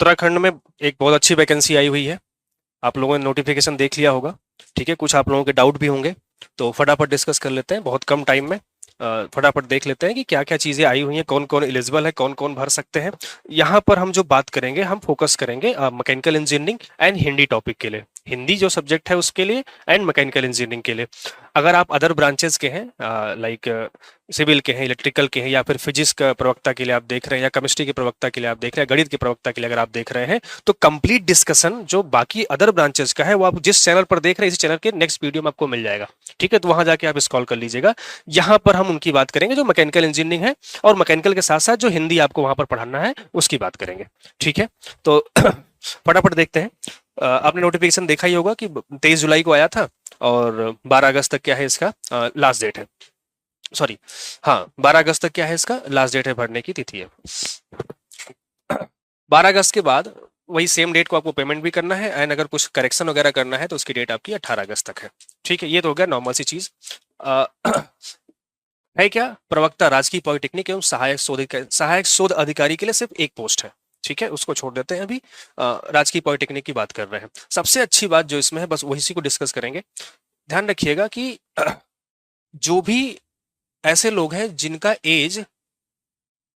उत्तराखंड में एक बहुत अच्छी वैकेंसी आई हुई है। आप लोगों ने नोटिफिकेशन देख लिया होगा। ठीक है, कुछ आप लोगों के डाउट भी होंगे, तो फटाफट डिस्कस कर लेते हैं बहुत कम टाइम में। फटाफट देख लेते हैं कि क्या क्या चीजें आई हुई हैं, कौन कौन एलिजिबल है, कौन कौन भर सकते हैं। यहाँ पर हम जो बात करेंगे, हम फोकस करेंगे mechanical engineering and Hindi topic के लिए, हिंदी जो सब्जेक्ट है उसके लिए, एंड मैकेनिकल इंजीनियरिंग के लिए। अगर आप अदर ब्रांचेस के हैं, लाइक सिविल के हैं, इलेक्ट्रिकल के हैं, या फिर फिजिक्स का प्रवक्ता के लिए आप देख रहे हैं, या केमिस्ट्री के प्रवक्ता के लिए आप देख रहे हैं, गणित के प्रवक्ता के लिए अगर आप देख रहे हैं, तो कंप्लीट डिस्कशन जो बाकी अदर ब्रांचेस का है वो आप जिस चैनल पर देख रहे हैं, इसी चैनल के नेक्स्ट वीडियो में आपको मिल जाएगा। ठीक है, तो वहां जाके आप स्क्रॉल कर लीजिएगा। यहाँ पर हम उनकी बात करेंगे जो मैकेनिकल इंजीनियरिंग है, और मैकेनिकल के साथ साथ जो हिंदी आपको वहां पर पढ़ाना है उसकी बात करेंगे। ठीक है, तो फटाफट देखते हैं। आपने नोटिफिकेशन देखा ही होगा कि 23 जुलाई को आया था, और 12 अगस्त तक क्या है इसका लास्ट डेट है। सॉरी, हाँ, 12 अगस्त तक क्या है इसका लास्ट डेट है, भरने की तिथि है। 12 अगस्त के बाद वही सेम डेट को आपको पेमेंट भी करना है, एंड अगर कुछ करेक्शन वगैरह करना है तो उसकी डेट आपकी 18 अगस्त तक है। ठीक है, ये तो हो गया नॉर्मल सी चीज। है क्या, प्रवक्ता राजकीय पॉलिटेक्निक एवं सहायक शोध अधिकारी के लिए सिर्फ एक पोस्ट है। ठीक है, उसको छोड़ देते हैं अभी। राजकीय पॉलिटेक्निक की बात कर रहे हैं। सबसे अच्छी बात जो इसमें है, बस वही को डिस्कस करेंगे। ध्यान रखिएगा कि जो भी ऐसे लोग हैं जिनका एज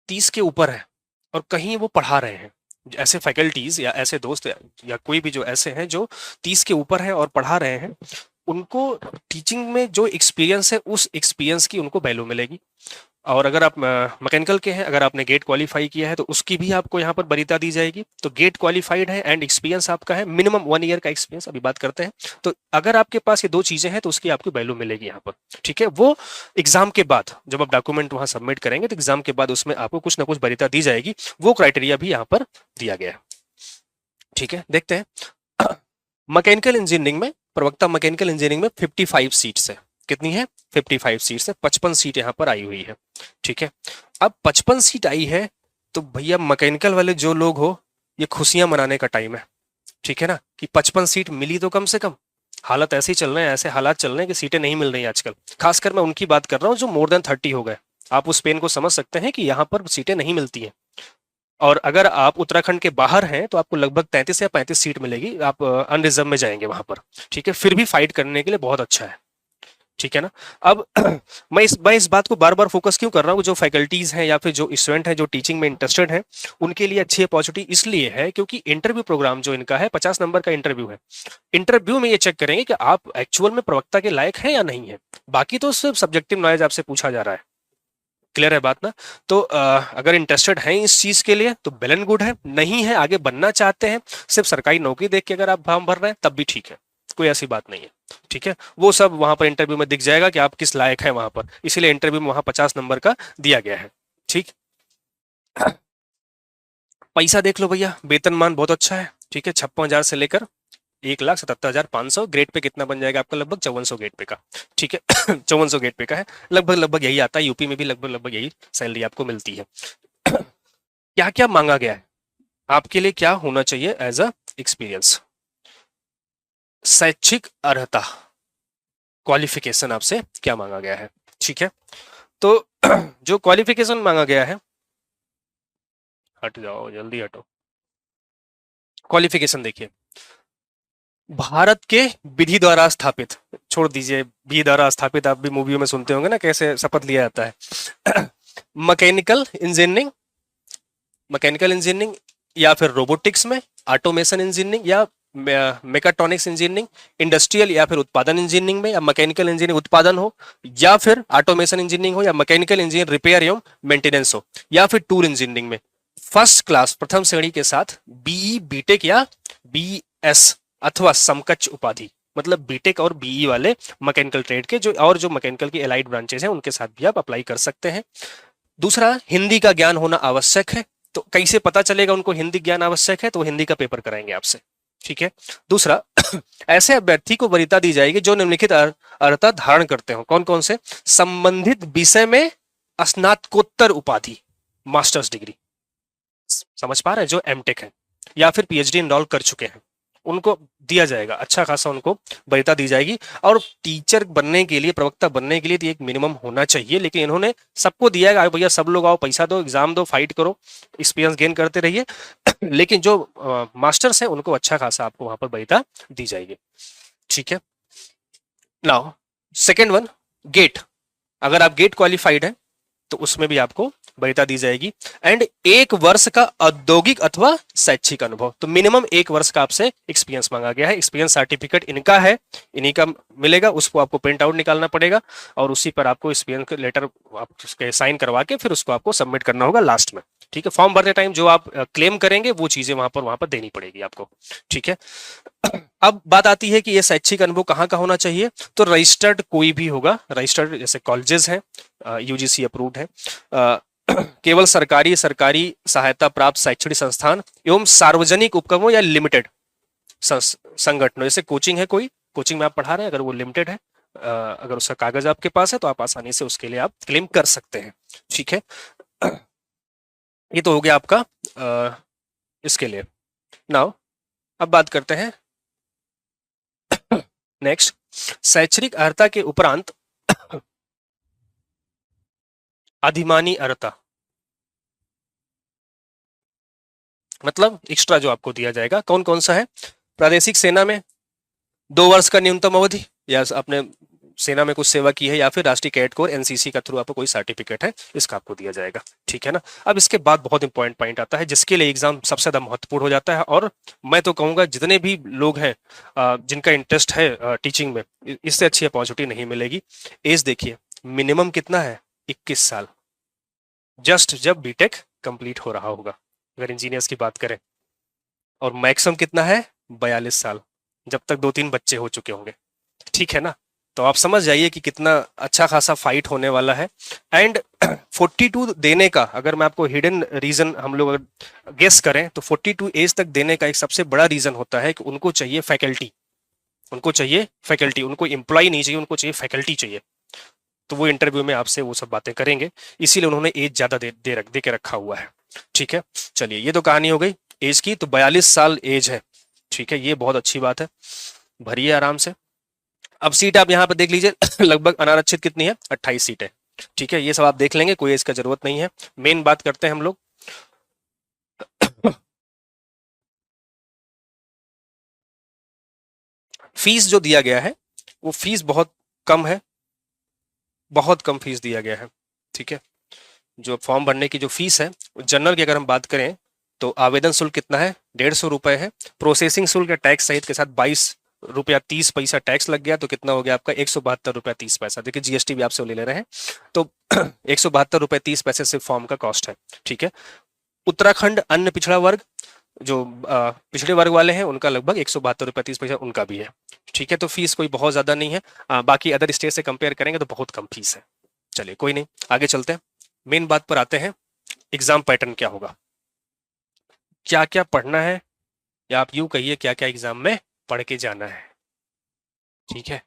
30 के ऊपर है और कहीं वो पढ़ा रहे हैं, ऐसे फैकल्टीज या ऐसे दोस्त या कोई भी जो ऐसे हैं जो 30 के ऊपर है और पढ़ा रहे हैं, उनको टीचिंग में जो एक्सपीरियंस है उस एक्सपीरियंस की उनको वैल्यू मिलेगी। और अगर आप मैकेनिकल के हैं, अगर आपने गेट क्वालिफाई किया है तो उसकी भी आपको यहाँ पर वरीयता दी जाएगी। तो गेट क्वालिफाइड है एंड एक्सपीरियंस आपका है मिनिमम 1 ईयर का एक्सपीरियंस, अभी बात करते हैं। तो अगर आपके पास ये दो चीजें हैं तो उसकी आपकी वैल्यू मिलेगी यहाँ पर। ठीक है, वो एग्जाम के बाद जब आप डॉक्यूमेंट वहां सबमिट करेंगे तो एग्जाम के बाद उसमें आपको कुछ ना कुछ वरीयता दी जाएगी। वो क्राइटेरिया भी यहाँ पर दिया गया है। ठीक है, देखते हैं। मैकेनिकल इंजीनियरिंग में, प्रवक्ता मैकेनिकल इंजीनियरिंग में 55 सीट्स है। कितनी है? 55 सीट्स है। 55 सीट यहाँ पर आई हुई है। ठीक है, अब 55 सीट आई है तो भैया मैकेनिकल वाले जो लोग हो, ये खुशियां मनाने का टाइम है। ठीक है ना, कि 55 सीट मिली तो कम से कम। हालत ऐसे ही चल रहे हैं, ऐसे हालात चल रहे हैं कि सीटें नहीं मिल रही आजकल। खासकर मैं उनकी बात कर रहा हूँ जो मोर देन 30 हो गए। आप उस पेन को समझ सकते हैं कि यहाँ पर सीटें नहीं मिलती हैं। और अगर आप उत्तराखंड के बाहर हैं तो आपको लगभग 33 या 35 सीट मिलेगी, आप अनरिजर्व में जाएंगे वहां पर। ठीक है, फिर भी फाइट करने के लिए बहुत अच्छा है। ठीक है ना। अब मैं इस बात को बार बार फोकस क्यों कर रहा हूँ, जो फैकल्टीज हैं या फिर जो स्टूडेंट हैं जो टीचिंग में इंटरेस्टेड हैं, उनके लिए अच्छी अपॉर्चुनिटी इसलिए है क्योंकि इंटरव्यू प्रोग्राम जो इनका है 50 नंबर का इंटरव्यू है। इंटरव्यू में ये चेक करेंगे कि आप एक्चुअल में प्रवक्ता के लायक हैं या नहीं है। बाकी तो सिर्फ सब्जेक्टिव नॉलेज आपसे पूछा जा रहा है। क्लियर है बात ना। तो अगर इंटरेस्टेड हैं इस चीज के लिए तो वेल एंड गुड है, नहीं है आगे बनना चाहते हैं सिर्फ सरकारी नौकरी देख के अगर आप फॉर्म भर रहे हैं तब भी ठीक है, कोई ऐसी बात नहीं है। ठीक है, वो सब वहां पर इंटरव्यू में दिख जाएगा कि आप किस लायक हैं वहां पर, इसीलिए इंटरव्यू में वहां 50 नंबर का दिया गया है। ठीक, पैसा देख लो भैया, वेतनमान बहुत अच्छा है। ठीक है, 56,000 से लेकर 1,77,500। ग्रेड पे कितना बन जाएगा आपका? लगभग 5400 ग्रेड पे का। ठीक है, 5400 ग्रेड पे का है, लगभग लगभग यही आता है। यूपी में भी लगभग लगभग यही सैलरी आपको मिलती है। क्या क्या मांगा गया है आपके लिए, क्या होना चाहिए एज अ एक्सपीरियंस? शैक्षिक अर्हता, क्वालिफिकेशन आपसे क्या मांगा गया है। ठीक है, तो जो क्वालिफिकेशन मांगा गया है, हट जाओ जल्दी हटो। क्वालिफिकेशन देखिए, भारत के विधि द्वारा स्थापित, छोड़ दीजिए विधि द्वारा स्थापित, आप भी मूवियों में सुनते होंगे ना कैसे शपथ लिया जाता है। मैकेनिकल इंजीनियरिंग, मैकेनिकल इंजीनियरिंग या फिर रोबोटिक्स में, ऑटोमेशन इंजीनियरिंग या मेकाट्रॉनिक्स इंजीनियरिंग, इंडस्ट्रियल या फिर उत्पादन इंजीनियरिंग में, या मैकेनिकल इंजीनियरिंग उत्पादन हो, या फिर ऑटोमेशन इंजीनियरिंग हो, या मैकेनिकल इंजीनियरिंग रिपेयर एवं मेंटेनेंस हो, या फिर टूल इंजीनियरिंग में फर्स्ट क्लास प्रथम श्रेणी के साथ बीई, बीटेक या बीएस अथवा समकक्ष उपाधि, मतलब बीटेक और बीई वाले मैकेनिकल ट्रेड के जो, और जो मैकेनिकल की एलाइड ब्रांचेस हैं उनके साथ भी आप अप्लाई कर सकते हैं। दूसरा, हिंदी का ज्ञान होना आवश्यक है। तो कैसे पता चलेगा उनको हिंदी ज्ञान आवश्यक है? तो हिंदी का पेपर कराएंगे आपसे। ठीक है, दूसरा, ऐसे अभ्यर्थी को वरीयता दी जाएगी जो निम्नलिखित अर्हता धारण करते हो। कौन कौन से? संबंधित विषय में स्नातकोत्तर उपाधि, मास्टर्स डिग्री, समझ पा रहे हैं, जो एमटेक है या फिर पीएचडी इनरोल कर चुके हैं उनको दिया जाएगा, अच्छा खासा उनको वरीयता दी जाएगी। और टीचर बनने के लिए, प्रवक्ता बनने के लिए तो एक मिनिमम होना चाहिए, लेकिन इन्होंने सबको दिया है, भैया सब लोग आओ, पैसा दो, एग्जाम दो, फाइट करो, एक्सपीरियंस गेन करते रहिए। लेकिन जो मास्टर्स हैं उनको अच्छा खासा आपको वहां पर वरीयता दी जाएगी। ठीक है। Now second one, gate. अगर आप गेट क्वालिफाइड हैं तो उसमें भी आपको वरीयता दी जाएगी। एंड 1 वर्ष का औद्योगिक अथवा शैक्षिक अनुभव, तो मिनिमम 1 वर्ष का आपसे एक्सपीरियंस मांगा गया है। एक्सपीरियंस सर्टिफिकेट इनका है, इन्हीं का मिलेगा, उसको आपको प्रिंट आउट निकालना पड़ेगा और उसी पर आपको एक्सपीरियंस लेटर आप उसके साइन करवा के फिर उसको आपको सबमिट करना होगा लास्ट में। ठीक है। फॉर्म भरते टाइम जो आप क्लेम करेंगे वो चीजें वहां पर देनी पड़ेगी आपको। ठीक है। अब बात आती है कि ये शैक्षिक अनुभव कहाँ का होना चाहिए, तो रजिस्टर्ड कोई भी होगा, रजिस्टर्ड जैसे कॉलेजेस हैं, यूजीसी अप्रूव्ड है, केवल सरकारी सहायता प्राप्त शैक्षणिक संस्थान एवं सार्वजनिक उपक्रमों या लिमिटेड संगठनों, जैसे कोचिंग है, कोई कोचिंग में आप पढ़ा रहे हैं, अगर वो लिमिटेड है, अगर उसका कागज आपके पास है तो आप आसानी से उसके लिए आप क्लेम कर सकते हैं। ठीक है। ये तो हो गया आपका इसके लिए। नाउ अब बात करते हैं नेक्स्ट, शैक्षणिक अर्हता के उपरांत अधिमानी अर्हता, मतलब एक्स्ट्रा जो आपको दिया जाएगा, कौन कौन सा है। प्रादेशिक सेना में 2 वर्ष का न्यूनतम अवधि, या आपने सेना में कुछ सेवा की है, या फिर राष्ट्रीय कैडेट कोर एनसीसी का थ्रू आपको कोई सर्टिफिकेट है, इसका आपको दिया जाएगा। ठीक है ना। अब इसके बाद बहुत इंपॉर्टेंट पॉइंट आता है जिसके लिए एग्जाम सबसे ज्यादा महत्वपूर्ण हो जाता है, और मैं तो कहूंगा जितने भी लोग हैं जिनका इंटरेस्ट है टीचिंग में, इससे अच्छी अपॉर्चुनिटी नहीं मिलेगी। एज देखिए, मिनिमम कितना है, 21 साल, जस्ट जब बीटेक कंप्लीट हो रहा होगा अगर इंजीनियर्स की बात करें, और मैक्सिमम कितना है, 42 साल, जब तक 2-3 बच्चे हो चुके होंगे। ठीक है ना। तो आप समझ जाइए कि कितना अच्छा खासा फाइट होने वाला है। एंड 42 देने का, अगर मैं आपको हिडन रीजन हम लोग अगर गेस करें तो 42 एज तक देने का एक सबसे बड़ा रीजन होता है कि उनको चाहिए फैकल्टी, उनको एम्प्लॉय नहीं चाहिए, उनको चाहिए फैकल्टी चाहिए। तो वो इंटरव्यू में आपसे वो सब बातें करेंगे, इसीलिए उन्होंने एज ज्यादा दे के रखा हुआ है। ठीक है। चलिए, ये तो कहानी हो गई एज की, तो 42 साल एज है। ठीक है, ये बहुत अच्छी बात है, भरिए आराम से। अब सीट आप यहाँ पे देख लीजिए, लगभग अनारक्षित कितनी है, 28 सीट है। ठीक है, ये सब आप देख लेंगे, कोई इसका जरूरत नहीं है। मेन बात करते हैं हम लोग फीस जो दिया गया है वो फीस बहुत कम है, बहुत कम फीस दिया गया है। ठीक है। जो फॉर्म भरने की जो फीस है, जनरल की अगर हम बात करें तो आवेदन शुल्क कितना है, 150 रुपए है। प्रोसेसिंग शुल्क या टैक्स सहित के साथ 22 रुपया 30 पैसा टैक्स लग गया, तो कितना हो गया आपका, 172 रुपया 30 पैसा। देखिए जीएसटी भी आपसे ले ले रहे हैं, तो 172 रुपये 30 पैसे से फॉर्म का कॉस्ट है। ठीक है। उत्तराखंड अन्य पिछड़ा वर्ग, जो पिछड़े वर्ग वाले हैं, उनका लगभग 172 रुपये 30 पैसा उनका भी है। ठीक है। तो फीस कोई बहुत ज्यादा नहीं है, बाकी अदर स्टेट से कंपेयर करेंगे तो बहुत कम फीस है। चलिए कोई नहीं, आगे चलते हैं, मेन बात पर आते हैं। एग्जाम पैटर्न क्या होगा, क्या क्या पढ़ना है, या आप यूं कहिए क्या क्या एग्जाम में पढ़ के जाना है। ठीक है।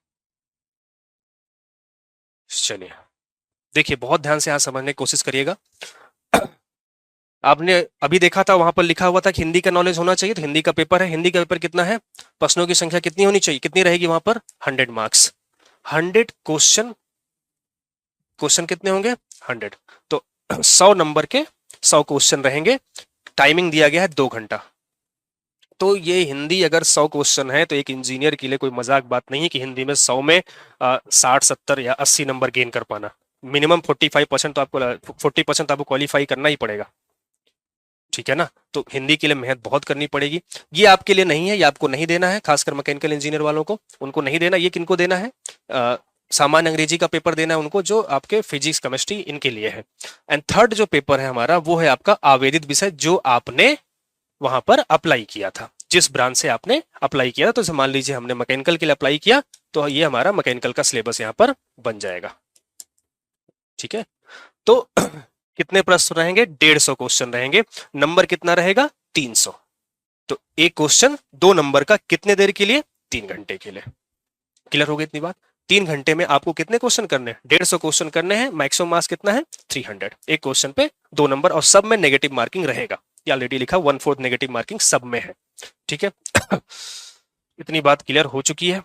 चलिए देखिए, बहुत ध्यान से यहां समझने की कोशिश करिएगा। आपने अभी देखा था, वहां पर लिखा हुआ था कि हिंदी का नॉलेज होना चाहिए, तो हिंदी का पेपर है। हिंदी का पेपर कितना है, प्रश्नों की संख्या कितनी होनी चाहिए, कितनी रहेगी वहां पर, 100 मार्क्स, 100 क्वेश्चन कितने होंगे, 100। तो 100 नंबर के 100 क्वेश्चन रहेंगे। टाइमिंग दिया गया है 2 घंटा। तो ये हिंदी अगर 100 क्वेश्चन है तो एक इंजीनियर के लिए कोई मजाक बात नहीं है कि हिंदी में 100 में 60-70 या 80 नंबर गेन कर पाना। मिनिमम 45% तो आपको 40% तो आपको क्वालिफाई करना ही पड़ेगा। ठीक है ना। तो हिंदी के लिए मेहनत बहुत करनी पड़ेगी। ये आपके लिए नहीं है, ये आपको नहीं देना है, खासकर मैकेनिकल इंजीनियर वालों को, उनको नहीं देना। ये किनको देना है, सामान्य अंग्रेजी का पेपर देना है उनको, जो आपके फिजिक्स केमिस्ट्री इनके लिए है। एंड थर्ड जो पेपर है हमारा, वो है आपका आवेदित विषय, जो आपने वहां पर अप्लाई किया था, जिस ब्रांच से आपने अप्लाई किया था। तो मान लीजिए हमने मैकेनिकल के लिए अप्लाई किया, तो ये हमारा मैकेनिकल का सिलेबस यहाँ पर बन जाएगा। ठीक है। तो कितने प्रश्न रहेंगे, 150 क्वेश्चन रहेंगे। नंबर कितना रहेगा, 300। तो एक क्वेश्चन 2 नंबर का, कितने देर के लिए, 3 घंटे के लिए। क्लियर हो गई इतनी बात। 3 घंटे में आपको कितने क्वेश्चन करने हैं, 150 क्वेश्चन करने हैं। मैक्सिमम मार्क्स कितना है, 300। एक क्वेश्चन पे 2 नंबर, और सब में नेगेटिव मार्किंग रहेगा। ये ऑलरेडी लिखा 1/4 नेगेटिव मार्किंग सब में है। ठीक है। इतनी बात क्लियर हो चुकी है।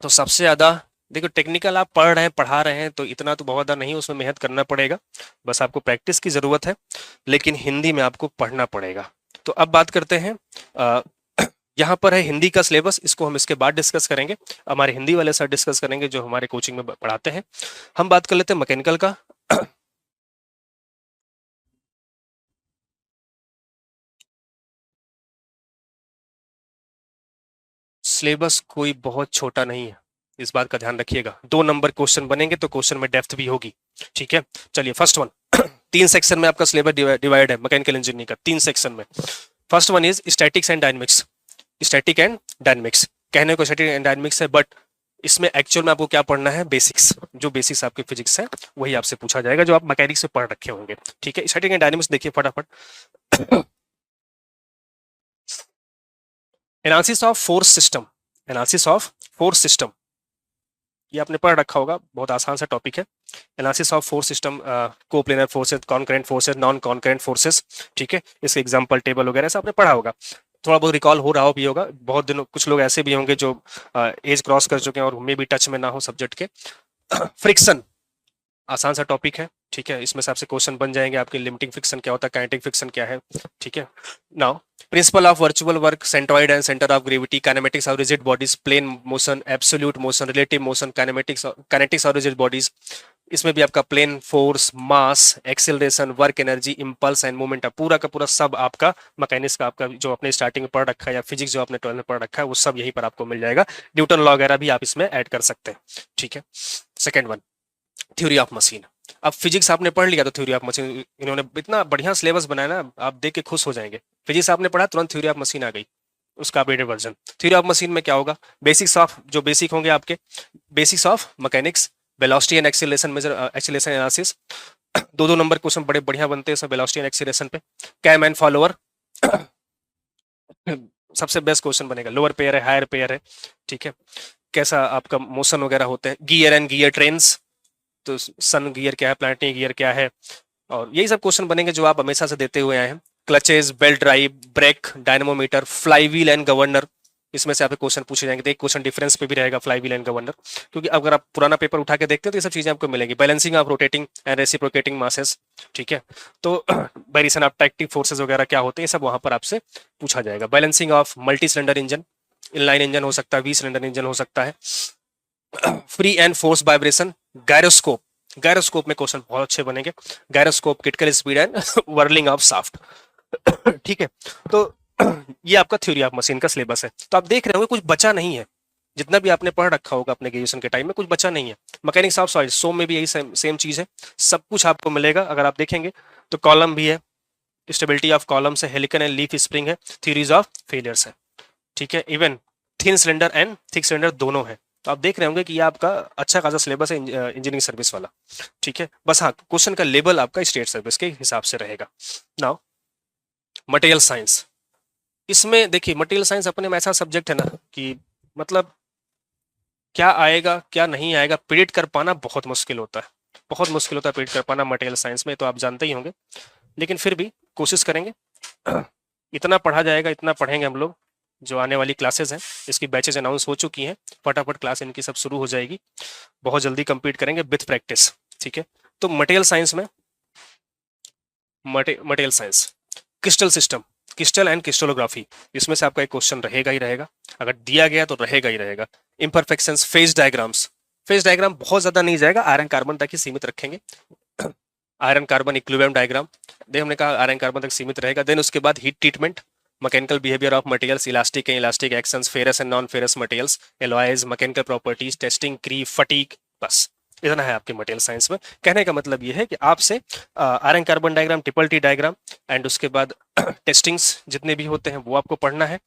तो सबसे ज्यादा देखो, टेक्निकल आप पढ़ रहे हैं पढ़ा रहे हैं तो इतना तो बहुत ज्यादा नहीं, उसमें मेहनत करना पड़ेगा, बस आपको प्रैक्टिस की जरूरत है। लेकिन हिंदी में आपको पढ़ना पड़ेगा। तो अब बात करते हैं, यहाँ पर है हिंदी का सिलेबस, इसको हम इसके बाद डिस्कस करेंगे, हमारे हिंदी वाले सर डिस्कस करेंगे जो हमारे कोचिंग में पढ़ाते हैं। हम बात कर लेते हैं मैकेनिकल का। सिलेबस कोई बहुत छोटा नहीं है, इस बात का ध्यान रखिएगा। 2 नंबर क्वेश्चन बनेंगे तो क्वेश्चन में डेप्थ भी होगी। ठीक है, चलिए फर्स्ट वन। 3 सेक्शन में आपका सिलेबस डिवाइड है मैकेनिकल इंजीनियरिंग का, 3 सेक्शन में। First one is statics and dynamics. Static and dynamics, कहने को स्टैटिक एंड डायनेमिक्स है, बट इसमें एक्चुअल में आपको क्या पढ़ना है, बेसिक्स। जो बेसिक्स आपके फिजिक्स है वही आपसे पूछा जाएगा, जो आप मैकेनिक्स से पढ़ रखे होंगे। ठीक है, स्टैटिक एंड डायनेमिक्स देखिए फटाफट। Analysis of force system, analysis of force system, ये आपने पढ़ रखा होगा, बहुत आसान सा टॉपिक है। Analysis of force system, coplanar forces, concurrent forces, non concurrent forces. ठीक है, इसके एग्जांपल टेबल वगैरह सब आपने पढ़ा होगा, थोड़ा बहुत रिकॉल हो रहा भी होगा। बहुत दिनों कुछ लोग ऐसे भी होंगे जो एज क्रॉस कर चुके हैं और मे भी टच में ना हो सब्जेक्ट के। फ्रिक्शन, आसान सा टॉपिक है। ठीक है, इसमें से आपसे क्वेश्चन बन जाएंगे आपके, लिमिटिंग फ्रिक्शन क्या होता है, काइनेटिक फ्रिक्शन क्या है। ठीक है, now principle of virtual work, centroid and centre of gravity, kinematics of rigid bodies, plane motion, absolute motion, relative motion, kinetics of rigid bodies. इसमें भी आपका plane force, mass, acceleration, work energy, impulse and moment, पूरा का पूरा सब आपका mechanics का, आपका जो आपने स्टार्टिंग में पढ़ रखा है या फिजिक्स जो आपने 12th में पढ़ रखा है वो सब यहीं पर आपको मिल जाएगा। न्यूटन लॉ वगैरह भी आप इसमें ऐड कर सकते हैं। ठीक है, second one theory of machine. अब फिजिक्स आपने पढ़ लिया तो थ्योरी ऑफ मशीन, इन्होंने इतना बढ़िया सिलेबस बनाया ना, आप देख के खुश हो जाएंगे। फिजिक्स आपने पढ़ा, तुरंत थ्योरी ऑफ मशीन आ गई, उसका updated version. Theory of machine में क्या होगा, बेसिक्स ऑफ, जो बेसिक होंगे आपके, basics of mechanics, velocity and acceleration measure, acceleration analysis. 2-2 number question बड़े बढ़िया बनते हैं सब वेलोसिटी एंड एक्सीलरेशन पे। कैम एंड फॉलोअर, सबसे बेस्ट क्वेश्चन बनेगा। लोअर पेयर है, हायर पेयर है, ठीक है, कैसा आपका मोशन वगैरह होते हैं। गियर एंड गियर ट्रेन्स, तो सन गियर क्या है, प्लानेटरी गियर क्या है, और यही सब क्वेश्चन बनेंगे जो आप हमेशा से देते हुए आए हैं। Clutches, belt drive, brake, dynamometer, flywheel and governor, इसमें से आपके क्वेश्चन पूछे जाएंगे। तो एक क्वेश्चन डिफरेंस पे भी रहेगा, फ्लाई व्हील एंड गवर्नर, क्योंकि अगर आप पुराना पेपर उठा के देखते हो तो ये सब चीजें आपको मिलेंगी। Balancing of rotating and reciprocating masses, ठीक है, तो वेरिएशन ऑफ ट्रैक्टिव फोर्सेस वगैरह क्या होते हैं, ये सब वहां पर आपसे पूछा जाएगा। Balancing of multi cylinder engine, inline engine हो सकता है, 20 सिलेंडर इंजन हो सकता है। Free and force vibration, gyroscope, gyroscope में क्वेश्चन बहुत अच्छे बनेंगे। Gyroscope, critical speed and whirling of shaft. ठीक है, तो ये आपका थ्योरी ऑफ मशीन का सिलेबस है। तो आप देख रहे होंगे कुछ बचा नहीं है, जितना भी आपने पढ़ रखा होगा अपने ग्रेजुएशन के टाइम में कुछ बचा नहीं है। मैकेनिक्स ऑफ सॉलिड, सो में भी यही सेम चीज है, सब कुछ आपको मिलेगा। अगर आप देखेंगे तो कॉलम भी है, स्टेबिलिटी ऑफ कॉलम्स है, हेलिकन एंड लीफ स्प्रिंग है, थ्योरीज ऑफ फेलियर्स है। ठीक है, even thin cylinder and thick cylinder दोनों है। तो आप देख रहे होंगे कि ये आपका अच्छा खासा सिलेबस है इंजीनियरिंग सर्विस वाला। ठीक है, बस हाँ, क्वेश्चन का लेवल आपका स्टेट सर्विस के हिसाब से रहेगा। नाउ मटेरियल साइंस, इसमें देखिए मटेरियल साइंस अपने में ऐसा सब्जेक्ट है ना कि मतलब क्या आएगा क्या नहीं आएगा प्रिडिक्ट कर पाना बहुत मुश्किल होता है, बहुत मुश्किल होता है प्रिडिक्ट कर पाना मटेरियल साइंस में, तो आप जानते ही होंगे। लेकिन फिर भी कोशिश करेंगे, इतना पढ़ा जाएगा, इतना पढ़ेंगे हम लोग। जो आने वाली क्लासेस हैं, इसकी बैचेज अनाउंस हो चुकी हैं, फटाफट क्लास इनकी सब शुरू हो जाएगी, बहुत जल्दी कंप्लीट करेंगे विथ प्रैक्टिस। ठीक है, तो मटेरियल साइंस में, material science, crystal system, crystal and crystallography, इसमें से आपका एक क्वेश्चन रहेगा ही रहेगा, अगर दिया गया तो रहेगा ही रहेगा। Imperfections, phase diagrams, phase diagram बहुत ज्यादा नहीं जाएगा, आयरन कार्बन तक ही सीमित रखेंगे। आयरन कार्बन इक्विलिब्रियम डायग्राम, देख हमने कहा आयरन कार्बन तक सीमित रहेगा। देन उसके बाद heat treatment, mechanical behaviour of materials, elastic and elastic actions, ferrous and non ferrous materials, alloys, mechanical properties, testing, creep, fatigue, बस इतना है आपके मटेरियल साइंस में। कहने का मतलब ये है कि आपसे iron carbon diagram, triple T diagram and उसके बाद टेस्टिंग्स जितने भी होते हैं वो आपको पढ़ना है।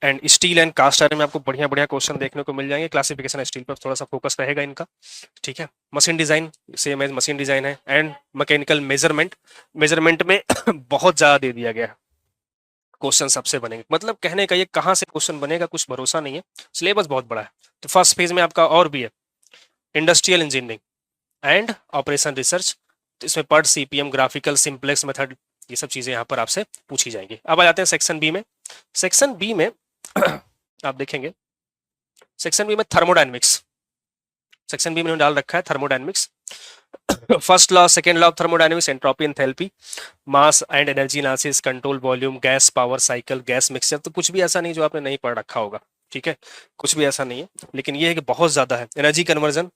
And steel and cast iron में आपको बढ़िया बढ़िया क्वेश्चन देखने को मिल जाएंगे। क्लासिफिकेशन स्टील पर थोड़ा सा फोकस रहेगा इनका। ठीक है, machine design, same as machine design है। एंड मैकेनिकल मेजरमेंट, मेजरमेंट में बहुत ज्यादा दे दिया गया है, क्वेश्चन सबसे बनेंगे, मतलब कहने का ये कहाँ से क्वेश्चन बनेगा कुछ भरोसा नहीं है, सिलेबस बहुत बड़ा है। तो फर्स्ट फेज में आपका और भी है industrial engineering and operation research, तो इसमें PERT, CPM, graphical, simplex method, ये सब चीजें यहाँ पर आपसे पूछी जाएंगी। अब आ जाते हैं सेक्शन बी में। सेक्शन बी में आप देखेंगे सेक्शन बी में थर्मोडायनेमिक्स, सेक्शन बी में डाल रखा है thermodynamics. First law, second law of thermodynamics, entropy, enthalpy, mass and energy analysis, control volume, gas power cycle, gas mixture. तो कुछ भी ऐसा नहीं जो आपने नहीं पढ़ रखा होगा, ठीक है, कुछ भी ऐसा नहीं है, लेकिन ये है कि बहुत ज्यादा है। एनर्जी कन्वर्जन,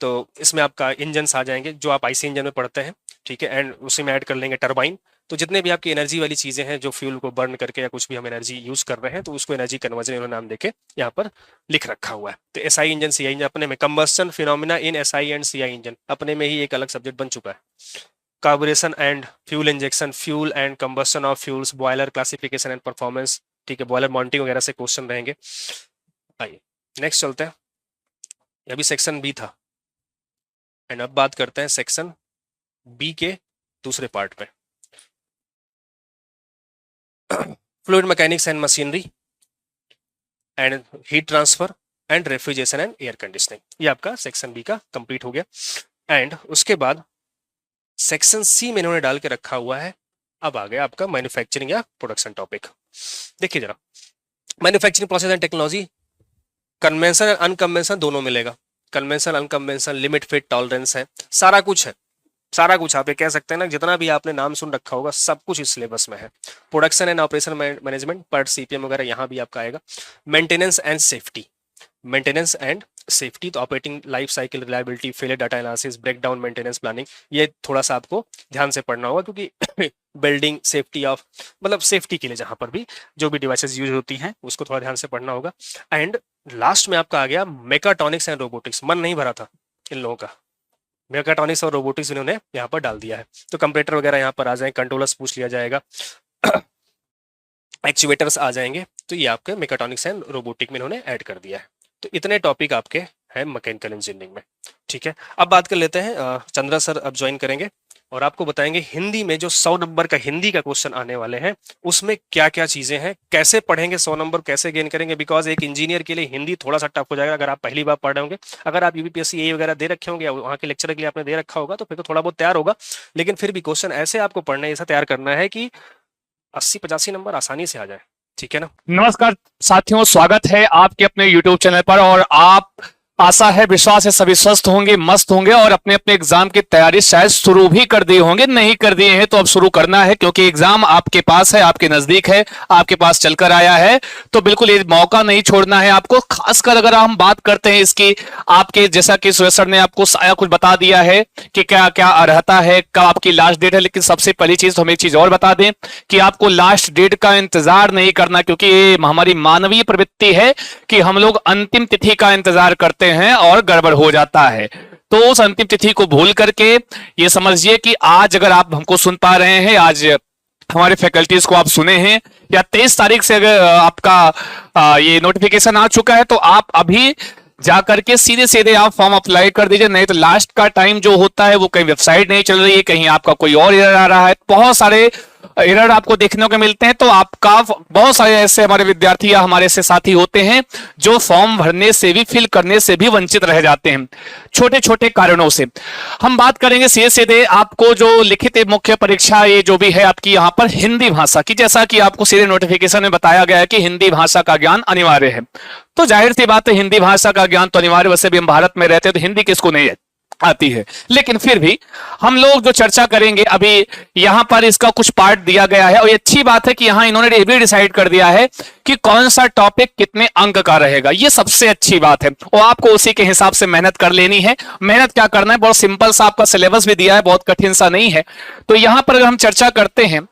तो इसमें आपका इंजन आ जाएंगे जो आप आईसी इंजन में पढ़ते हैं, ठीक है, एंड उसी में ऐड कर लेंगे टरबाइन। तो जितने भी आपकी एनर्जी वाली चीजें हैं जो फ्यूल को बर्न करके या कुछ भी हम एनर्जी यूज कर रहे हैं, तो उसको एनर्जी कन्वर्जन इन्होंने नाम देके यहाँ पर लिख रखा हुआ है। तो एसआई इंजन, सीआई इंजन अपने में, combustion phenomena in SI and CI engine अपने में ही एक अलग सब्जेक्ट बन चुका है। Carburation and fuel injection, fuel and combustion of fuels, boiler classification and performance, ठीक है, बॉयलर मॉन्टिंग वगैरह से क्वेश्चन रहेंगे। आइए नेक्स्ट चलते हैं, ये भी सेक्शन बी था, एंड अब बात करते हैं सेक्शन बी के दूसरे पार्ट पे, fluid mechanics and machinery and heat transfer and refrigeration and air conditioning. ये आपका सेक्शन बी का कंप्लीट हो गया। एंड उसके बाद सेक्शन सी में इन्होंने डाल के रखा हुआ है, अब आ गया आपका मैन्युफैक्चरिंग या प्रोडक्शन टॉपिक। देखिए जरा, manufacturing process and technology, convention and unconvention दोनों मिलेगा, convention unconvention, limit, fit, tolerance है, सारा कुछ है, सारा कुछ आप ये कह सकते हैं ना, जितना भी आपने नाम सुन रखा होगा सब कुछ इस सिलेबस में है। प्रोडक्शन एंड ऑपरेशन मैनेजमेंट, पर सीपीएम वगैरह यहाँ भी आपका आएगा। Maintenance and safety, maintenance and safety, तो operating life cycle, reliability, failure data analysis, breakdown, maintenance planning, ये थोड़ा सा आपको ध्यान से पढ़ना होगा, क्योंकि बिल्डिंग सेफ्टी ऑफ, मतलब सेफ्टी के लिए जहां पर भी जो भी डिवाइसेस यूज होती हैं उसको थोड़ा ध्यान से पढ़ना होगा। एंड लास्ट में आपका आ गया मेकाट्रॉनिक्स एंड रोबोटिक्स। मन नहीं भरा था इन लोगों का, मेकाट्रॉनिक्स और रोबोटिक्स इन्होंने यहाँ पर डाल दिया है। तो कंप्यूटर वगैरह यहाँ पर आ जाए, कंट्रोलर्स पूछ लिया जाएगा, एक्चुएटर्स आ जाएंगे, तो ये आपके मेकाट्रॉनिक्स एंड रोबोटिक में इन्होंने ऐड कर दिया है। तो इतने टॉपिक आपके हैं मैकेनिकल इंजीनियरिंग में, ठीक है। अब बात कर लेते हैं, चंद्रा सर अब ज्वाइन करेंगे और आपको बताएंगे हिंदी में जो 100 नंबर का हिंदी का क्वेश्चन आने वाले हैं उसमें क्या क्या चीजें हैं, कैसे पढ़ेंगे, 100 नंबर कैसे गेन करेंगे, बिकॉज एक इंजीनियर के लिए हिंदी थोड़ा सा टफ हो जाएगा अगर आप पहली बार पढ़ रहे होंगे। अगर आप यूपीपीएससी ए वगैरह दे रखे होंगे, वहाँ के लेक्चर के लिए आपने दे रखा होगा, तो फिर तो थोड़ा बहुत तैयार होगा, लेकिन फिर भी क्वेश्चन ऐसे आपको पढ़ना, ऐसा तैयार करना है कि 80-85 नंबर आसानी से आ जाए, ठीक है ना। नमस्कार साथियों, स्वागत है आपके अपने YouTube चैनल पर। और आप, आशा है, विश्वास है, सभी स्वस्थ होंगे, मस्त होंगे और अपने अपने एग्जाम की तैयारी शायद शुरू भी कर दिए होंगे। नहीं कर दिए हैं तो अब शुरू करना है, क्योंकि एग्जाम आपके पास है, आपके नजदीक है, आपके पास चलकर आया है, तो बिल्कुल ये मौका नहीं छोड़ना है आपको। खासकर अगर हम बात करते हैं इसकी, आपके जैसा कि सुरेश सर ने आपको सारा कुछ बता दिया है कि क्या क्या अर्हता है, कब आपकी लास्ट डेट है, लेकिन सबसे पहली चीज तो हम एक चीज और बता दें कि आपको लास्ट डेट का इंतजार नहीं करना, क्योंकि ये हमारी मानवीय प्रवृत्ति है कि हम लोग अंतिम तिथि का इंतजार करते हैं और गड़बड़ हो जाता है। तो उस अंतिम तिथि को भूल करके ये समझिए कि आज अगर आप हमको सुन पा रहे हैं, आज हमारे फैकल्टीज को आप सुने हैं, या 23 तारीख से अगर आपका ये नोटिफिकेशन आ चुका है, तो आप अभी जाकर के सीधे सीधे आप फॉर्म अप्लाई कर दीजिए। नहीं तो लास्ट का टाइम जो होता है वो कहीं वेबसाइट नहीं चल रही है, कहीं आपका कोई और एरर आ रहा है, बहुत सारे एरर आपको देखने को मिलते हैं। तो आपका बहुत सारे ऐसे हमारे विद्यार्थी या हमारे से साथी होते हैं जो फॉर्म भरने से भी, फिल करने से भी वंचित रह जाते हैं छोटे छोटे कारणों से। हम बात करेंगे सीधे सीधे आपको जो लिखित मुख्य परीक्षा ये जो भी है आपकी यहाँ पर हिंदी भाषा की, जैसा कि आपको सीधे नोटिफिकेशन में बताया गया है कि हिंदी भाषा का ज्ञान अनिवार्य है। तो जाहिर सी बात है हिंदी भाषा का ज्ञान तो अनिवार्य, वैसे भी हम भारत में रहते हैं तो हिंदी किसको नहीं आती है, लेकिन फिर भी हम लोग जो चर्चा करेंगे अभी यहां पर इसका कुछ पार्ट दिया गया है। और ये अच्छी बात है कि यहां इन्होंने ये भी डिसाइड कर दिया है कि कौन सा टॉपिक कितने अंक का रहेगा, ये सबसे अच्छी बात है। और आपको उसी के हिसाब से मेहनत कर लेनी है। मेहनत क्या करना है, बहुत सिंपल सा आपका सिलेबस भी दिया है, बहुत कठिन सा नहीं है। तो यहां पर अगर हम चर्चा करते हैं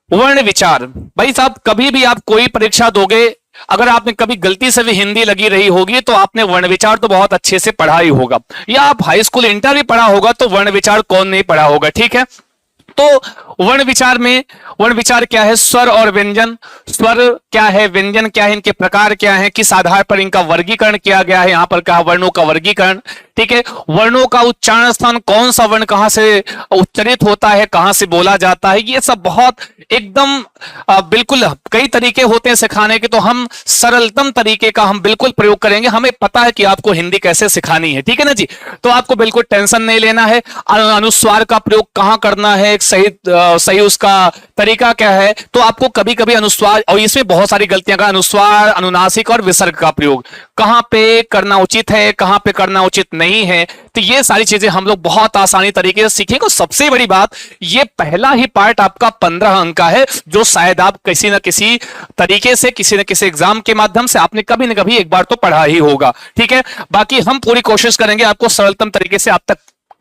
वर्ण विचार, भाई साहब कभी भी आप कोई परीक्षा दोगे, अगर आपने कभी गलती से भी हिंदी लगी रही होगी तो आपने वर्ण विचार तो बहुत अच्छे से पढ़ा ही होगा, या आप हाई स्कूल इंटर भी पढ़ा होगा तो वर्ण विचार कौन नहीं पढ़ा होगा, ठीक है। तो वर्ण विचार में, वर्ण विचार क्या है, स्वर और व्यंजन, स्वर क्या है, व्यंजन क्या है, इनके प्रकार क्या है, किस आधार पर इनका वर्गीकरण किया गया है, यहां पर कहा वर्णों का वर्गीकरण, ठीक है। वर्णों का उच्चारण स्थान, कौन सा वर्ण कहां से उच्चरित होता है, कहां से बोला जाता है, ये सब बहुत एकदम बिल्कुल कई तरीके होते हैं सिखाने के, तो हम सरलतम तरीके का हम बिल्कुल प्रयोग करेंगे। हमें पता है कि आपको हिंदी कैसे सिखानी है, ठीक है ना जी। तो आपको बिल्कुल टेंशन नहीं लेना है। अनुस्वार का प्रयोग कहां करना है, एक सही उसका तरीका क्या है, तो आपको कभी कभी अनुस्वार, और इसमें बहुत सारी गलतियां का, अनुस्वार, अनुनासिक और विसर्ग का प्रयोग कहां पे करना उचित है, कहां पे करना उचित नहीं है, तो ये सारी चीजें हम लोग बहुत आसानी तरीके से सीखेंगे। और सबसे बड़ी बात, ये पहला ही पार्ट आपका 15 अंक का है, जो शायद आप किसी न किसी तरीके से, किसी न किसी एग्जाम के माध्यम से आपने कभी न कभी एक बार तो पढ़ा ही होगा। ठीक है, बाकी हम पूरी कोशिश करेंगे आपको सरलतम तरीके से आप तक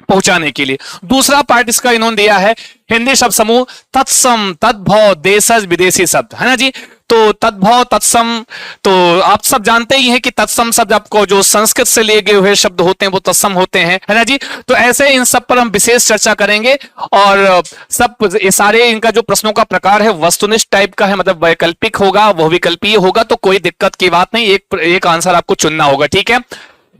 पहुंचाने के लिए। दूसरा पार्ट इसका इन्होंने दिया है हिंदी शब्द समूह तत्सम, तद्भव, देशज, विदेशी शब्द, है ना जी। तो तद्भव, तत्सम, तो आप सब जानते ही हैं कि तत्सम शब्द आपको जो संस्कृत से लिए गए हुए शब्द होते हैं वो तत्सम होते हैं, है ना जी। तो ऐसे इन सब पर हम विशेष चर्चा करेंगे। और सब ये सारे इनका जो प्रश्नों का प्रकार है वस्तुनिष्ठ टाइप का है, मतलब वैकल्पिक होगा, वह विकल्पीय होगा, तो कोई दिक्कत की बात नहीं, एक आंसर आपको चुनना होगा। ठीक है,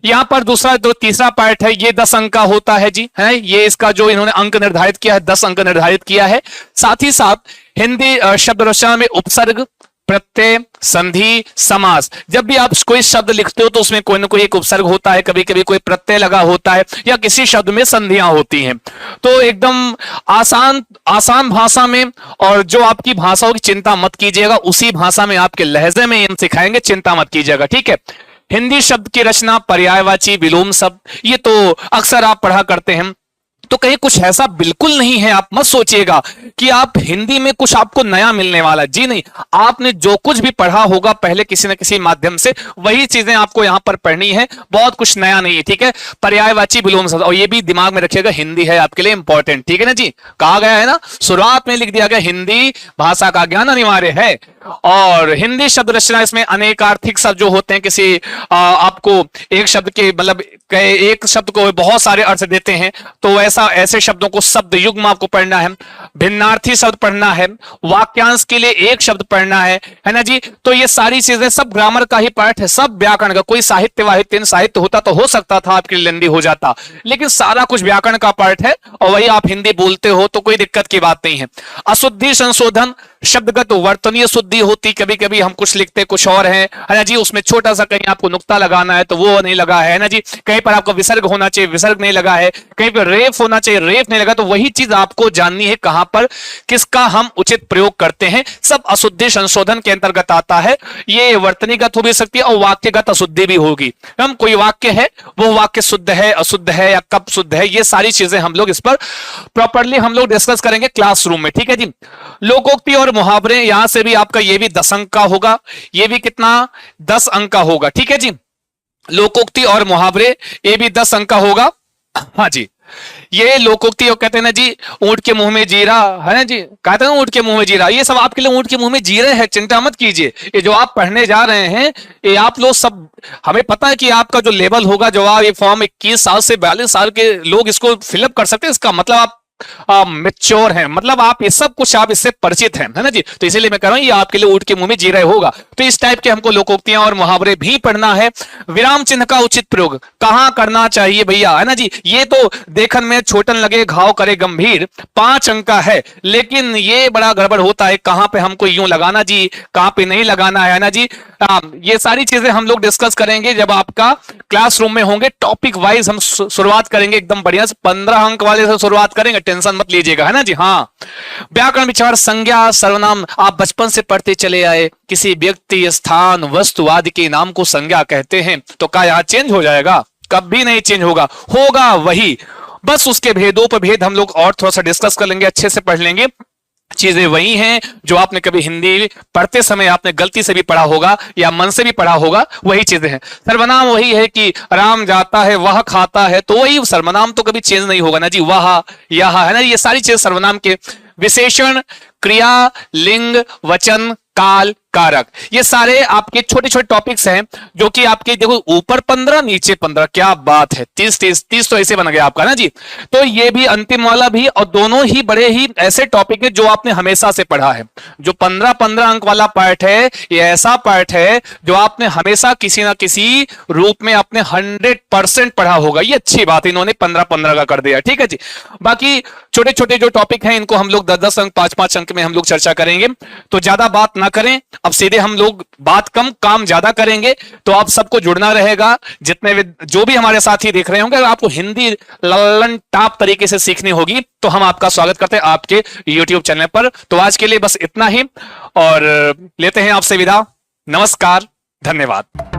यहां पर दूसरा जो तीसरा पार्ट है ये 10 अंक का होता है जी, है ये इसका जो इन्होंने अंक निर्धारित किया है, 10 अंक निर्धारित किया है। साथ ही साथ हिंदी शब्द रचना में उपसर्ग, प्रत्यय, संधि, समास, जब भी आप कोई शब्द लिखते हो तो उसमें कोई ना कोई एक उपसर्ग होता है, कभी कभी कोई प्रत्यय लगा होता है, या किसी शब्द में संधियां होती हैं। तो एकदम आसान भाषा में, और जो आपकी भाषाओं की चिंता मत कीजिएगा, उसी भाषा में आपके लहजे में हम सिखाएंगे, चिंता मत कीजिएगा। ठीक है, हिंदी शब्द की रचना, पर्यायवाची, विलोम शब्द, ये तो अक्सर आप पढ़ा करते हैं, तो कहीं कुछ ऐसा बिल्कुल नहीं है, आप मत सोचिएगा कि आप हिंदी में कुछ आपको नया मिलने वाला, जी नहीं। आपने जो कुछ भी पढ़ा होगा पहले किसी न किसी माध्यम से, वही चीजें आपको यहां पर पढ़नी है, बहुत कुछ नया नहीं है। ठीक है, पर्यायवाची, विलोम शब्द, और ये भी दिमाग में रखिएगा, हिंदी है आपके लिए इंपॉर्टेंट, ठीक है ना जी। कहा गया है ना, शुरुआत में लिख दिया गया हिंदी भाषा का ज्ञान अनिवार्य है। और हिंदी शब्द रचना, इसमें अनेक आर्थिक शब्द जो होते हैं, किसी आपको एक शब्द के मतलब एक शब्द को बहुत सारे अर्थ देते हैं, तो ऐसे शब्दों को शब्द युग्म आपको पढ़ना है, भिन्नार्थी शब्द पढ़ना है, वाक्यांश के लिए एक शब्द पढ़ना है ना जी। तो ये सारी चीजें सब ग्रामर का ही पार्ट है, सब व्याकरण का। कोई साहित्य होता तो हो सकता था आपके लिए लेंदी हो जाता, लेकिन सारा कुछ व्याकरण का पार्ट है, और वही आप हिंदी बोलते हो तो कोई दिक्कत की बात नहीं है। अशुद्धि संशोधन, शब्दगत वर्तनीय शुद्धि होती, कभी कभी हम कुछ लिखते कुछ और है ना जी, उसमें छोटा सा कहीं आपको नुक्ता लगाना है तो वो नहीं लगा है ना जी, कहीं पर आपको विसर्ग होना चाहिए, विसर्ग नहीं लगा है, कहीं पर रेफ होना चाहिए, रेफ नहीं लगा, तो वही चीज आपको जाननी है कहां पर किसका हम उचित प्रयोग करते हैं, सब अशुद्धि संशोधन के अंतर्गत आता है। ये वर्तनीगत हो भी सकती है और वाक्यगत अशुद्धि भी होगी। हम कोई वाक्य है, वो वाक्य शुद्ध है, अशुद्ध है, या कब शुद्ध है, ये सारी चीजें हम लोग इस पर प्रॉपरली हम लोग डिस्कस करेंगे क्लासरूम में। ठीक है जी, लोकोक्ति और मुहावरे, यहां से भी आपका ये भी 10 अंक का होगा, ये भी कितना 10 अंक का होगा। ठीक है जी, लोकोक्ति और मुहावरे ये भी 10 अंक का होगा। हाँ जी, ये लोकोक्ति कहते हैं ना जी, ऊंट के मुंह में जीरा, है ना जी, कहते हैं ऊंट के मुंह में जीरा, ये सब आपके लिए ऊंट के मुंह में जीरे हैं, चिंता मत कीजिए। ये जो आप पढ़ने जा रहे हैं, ये आप लोग सब, हमें पता है कि आपका जो लेवल होगा, जो आप ये फॉर्म 21 साल से 42 साल के लोग इसको फिलअप कर सकते हैं, इसका मतलब आप मैच्योर हैं, मतलब आप ये सब कुछ आप इससे परिचित हैं, है ना जी। तो इसीलिए मैं कह रहा हूं ये आपके लिए ऊंट के मुंह में जीरा होगा। तो इस टाइप के हमको लोकोक्तियां और मुहावरे भी पढ़ना है। विराम चिन्ह का उचित प्रयोग कहां करना चाहिए भैया, है ना जी। ये तो देखन में छोटन लगे घाव करे गंभीर 5 अंक का है, लेकिन ये बड़ा गड़बड़ होता है, कहां पे हमको यूं लगाना जी, कहां पे नहीं लगाना है ना जी। ये सारी चीजें हम लोग डिस्कस करेंगे जब आपका क्लासरूम में होंगे, टॉपिक वाइज हम शुरुआत करेंगे एकदम बढ़िया से, 15 अंक वाले से शुरुआत करेंगे, टेंशन मत लीजिएगा, है ना जी। हाँ, व्याकरण विचार, संज्ञा, सर्वनाम, आप बचपन से पढ़ते चले आए, किसी व्यक्ति, स्थान, वस्तु आदि के नाम को संज्ञा कहते हैं, तो क्या यहां चेंज हो जाएगा? कभी नहीं चेंज होगा, होगा वही, बस उसके भेद हम लोग और थोड़ा सा डिस्कस कर लेंगे, अच्छे से पढ़ लेंगे। चीजें वही हैं जो आपने कभी हिंदी पढ़ते समय आपने गलती से भी पढ़ा होगा या मन से भी पढ़ा होगा, वही चीजें हैं। सर्वनाम वही है कि राम जाता है, वह खाता है, तो वही सर्वनाम तो कभी चेंज नहीं होगा ना जी, वह, यह, है ना, ये सारी चीज सर्वनाम के। विशेषण, क्रिया, लिंग, वचन, काल, कारक, ये सारे आपके छोटे छोटे टॉपिक्स हैं जो कि आपके देखो ऊपर 15 नीचे 15, क्या बात है, 30 तो ऐसे बन गया आपका ना जी। तो ये भी अंतिम वाला भी, और दोनों ही बड़े ही ऐसे टॉपिक है जो आपने हमेशा से पढ़ा है। जो 15 अंक वाला पार्ट है, ये ऐसा पार्ट है जो आपने हमेशा किसी ना किसी रूप में अपने 100% पढ़ा होगा। ये अच्छी बात है, इन्होंने 15 का कर दिया, ठीक है जी। बाकी छोटे छोटे जो टॉपिक हैं इनको हम लोग 10 अंक 5 अंक में हम लोग चर्चा करेंगे, तो ज्यादा बात ना करें, अब सीधे हम लोग बात कम काम ज्यादा करेंगे। तो आप सबको जुड़ना रहेगा, जितने जो भी हमारे साथी देख रहे होंगे। अगर आपको हिंदी लल्लन टाप तरीके से सीखनी होगी तो हम आपका स्वागत करते हैं आपके YouTube चैनल पर। तो आज के लिए बस इतना ही और लेते हैं आपसे विदा। नमस्कार, धन्यवाद।